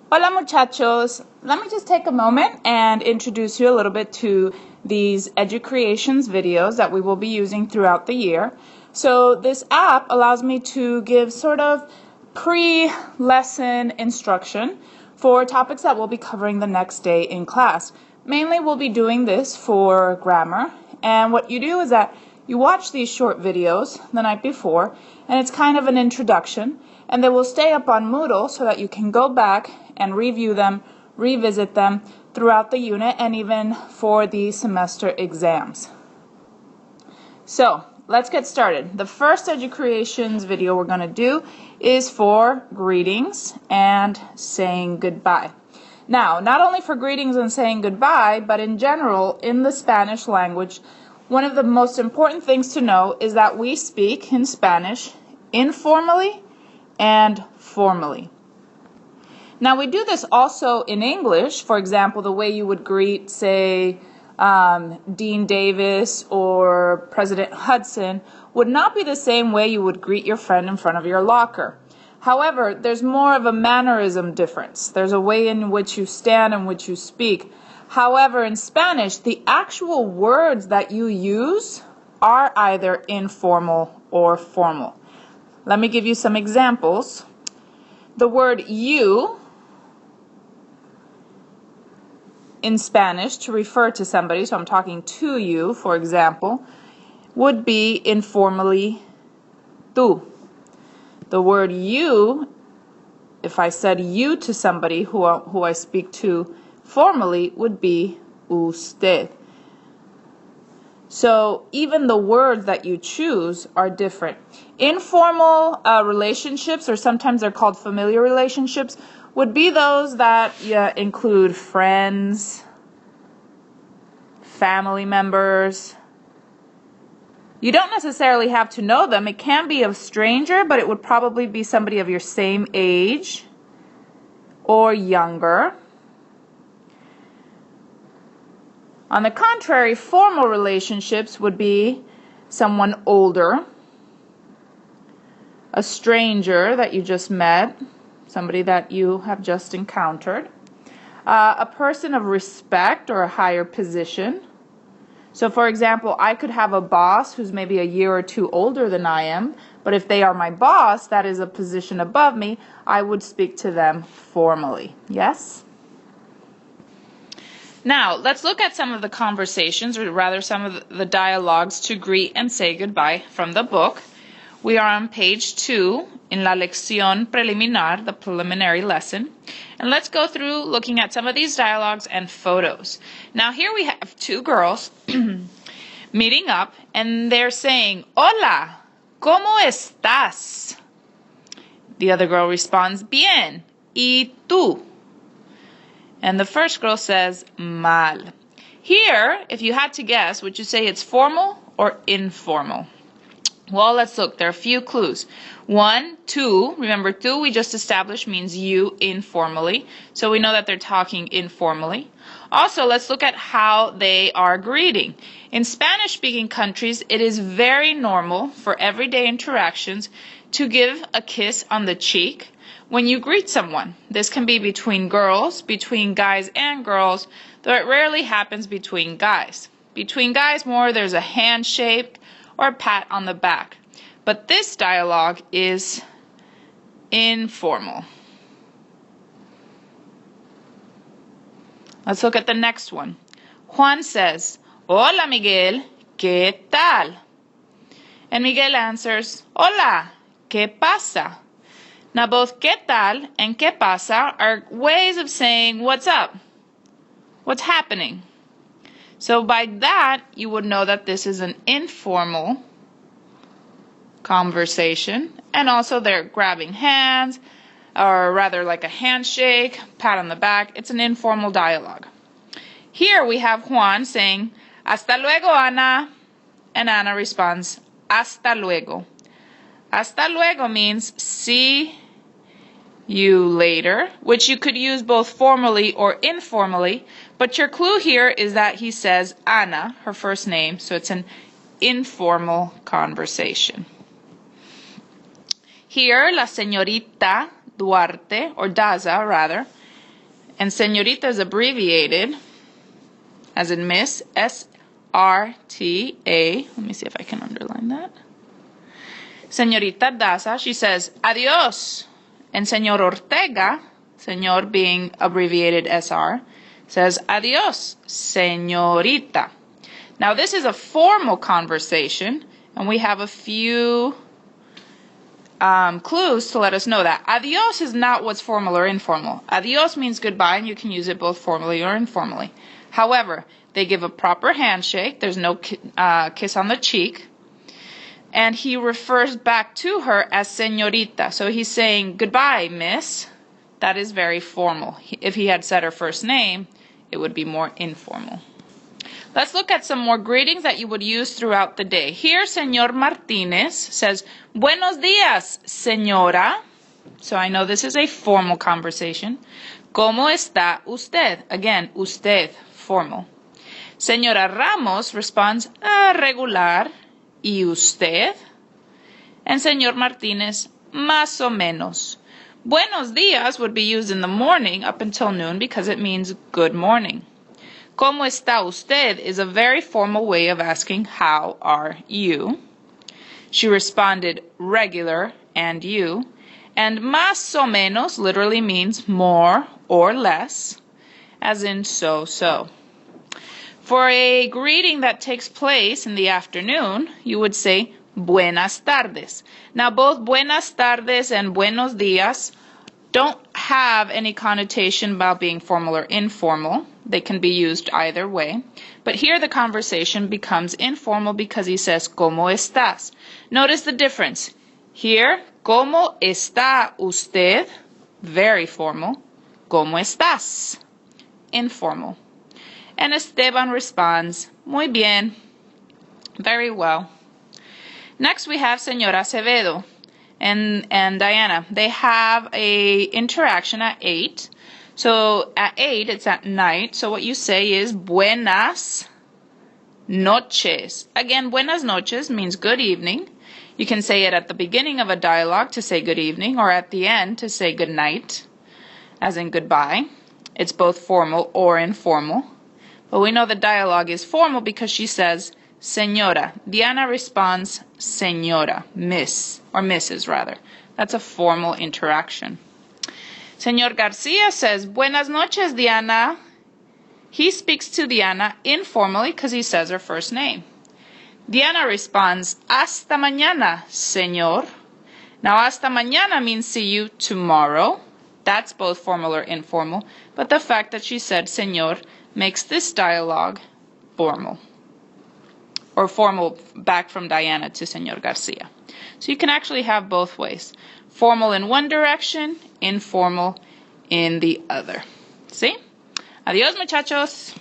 Hola muchachos. Let me just take a moment and introduce you a little bit to these Educreations videos that we will be using throughout the year. So this app allows me to give sort of pre-lesson instruction for topics that we'll be covering the next day in class. Mainly we'll be doing this for grammar, and what you do is that you watch these short videos the night before, and it's kind of an introduction, and they will stay up on Moodle so that you can go back and review them, revisit them throughout the unit, and even for the semester exams. So let's get started. The first Educreations video we're going to do is for greetings and saying goodbye. Now, not only for greetings and saying goodbye, but in general, in the Spanish language, one of the most important things to know is that we speak in Spanish informally and formally. Now, we do this also in English. For example, the way you would greet, say, Dean Davis or President Hudson would not be the same way you would greet your friend in front of your locker. However, there's more of a mannerism difference. There's a way in which you stand and which you speak. However, in Spanish, the actual words that you use are either informal or formal. Let me give you some examples. The word you in Spanish to refer to somebody, so I'm talking to you, for example, would be informally tú. The word you, if I said you to somebody who I speak to formally, would be usted. So even the words that you choose are different. Informal relationships, or sometimes they're called familiar relationships, would be those that include friends, family members. You don't necessarily have to know them. It can be a stranger, but it would probably be somebody of your same age or younger. On the contrary, formal relationships would be someone older, a stranger that you just met, somebody that you have just encountered, a person of respect or a higher position. So, for example, I could have a boss who's maybe a year or two older than I am, but if they are my boss, that is a position above me, I would speak to them formally. Yes? Now, let's look at some of the conversations, or rather some of the dialogues to greet and say goodbye from the book. We are on page 2 in La Lección Preliminar, the preliminary lesson. And let's go through looking at some of these dialogues and photos. Now, here we have two girls meeting up, and they're saying, Hola, ¿cómo estás? The other girl responds, Bien, ¿y tú? And the first girl says, Mal. Here, if you had to guess, would you say it's formal or informal? Well, let's look. There are a few clues. 1, 2. Remember, tú we just established means you informally. So we know that they're talking informally. Also, let's look at how they are greeting. In Spanish-speaking countries, it is very normal for everyday interactions to give a kiss on the cheek when you greet someone. This can be between girls, between guys and girls, though it rarely happens between guys. Between guys more, there's a handshake or a pat on the back. But this dialogue is informal. Let's look at the next one. Juan says, Hola Miguel, ¿qué tal? And Miguel answers, Hola, ¿qué pasa? Now both ¿qué tal and ¿qué pasa are ways of saying what's up, what's happening. So by that, you would know that this is an informal conversation. And also they're grabbing hands, or rather like a handshake, pat on the back. It's an informal dialogue. Here we have Juan saying, Hasta luego, Ana. And Ana responds, Hasta luego. Hasta luego means see you later, which you could use both formally or informally, but your clue here is that he says Ana, her first name, so it's an informal conversation. Here, la señorita Duarte, or Daza rather, And señorita is abbreviated, as in Miss, S-R-T-A. Let me see if I can underline that. Señorita Daza, she says, adios. And Señor Ortega, señor being abbreviated SR, says, adios, señorita. Now, this is a formal conversation, and we have a few clues to let us know that. Adios is not what's formal or informal. Adios means goodbye, and you can use it both formally or informally. However, they give a proper handshake. There's no kiss on the cheek. And he refers back to her as señorita. So he's saying, goodbye, miss. That is very formal. If he had said her first name, it would be more informal. Let's look at some more greetings that you would use throughout the day. Here, Señor Martínez says, buenos días, señora. So I know this is a formal conversation. ¿Cómo está usted? Again, usted, formal. Señora Ramos responds, regular. ¿Y usted? And Señor Martínez, más o menos. Buenos días would be used in the morning up until noon because it means good morning. ¿Cómo está usted is a very formal way of asking how are you. She responded regular and you. And más o menos literally means more or less, as in so-so. For a greeting that takes place in the afternoon, you would say buenas tardes. Now, both buenas tardes and buenos días don't have any connotation about being formal or informal. They can be used either way. But here the conversation becomes informal because he says, ¿Cómo estás? Notice the difference. Here, ¿Cómo está usted? Very formal. ¿Cómo estás? Informal. And Esteban responds, muy bien, very well. Next we have Señora Acevedo and Diana. They have a interaction at 8. So at 8, it's at night. So what you say is buenas noches. Again, buenas noches means good evening. You can say it at the beginning of a dialogue to say good evening, or at the end to say good night, as in goodbye. It's both formal or informal. But we know the dialogue is formal because she says, señora. Diana responds, señora, miss, or Mrs. rather. That's a formal interaction. Señor Garcia says, buenas noches, Diana. He speaks to Diana informally because he says her first name. Diana responds, hasta mañana, señor. Now, hasta mañana means see you tomorrow. That's both formal or informal. But the fact that she said señor makes this dialogue formal. Or formal back from Diana to Señor Garcia. So you can actually have both ways. Formal in one direction, informal in the other. See? Adiós, muchachos.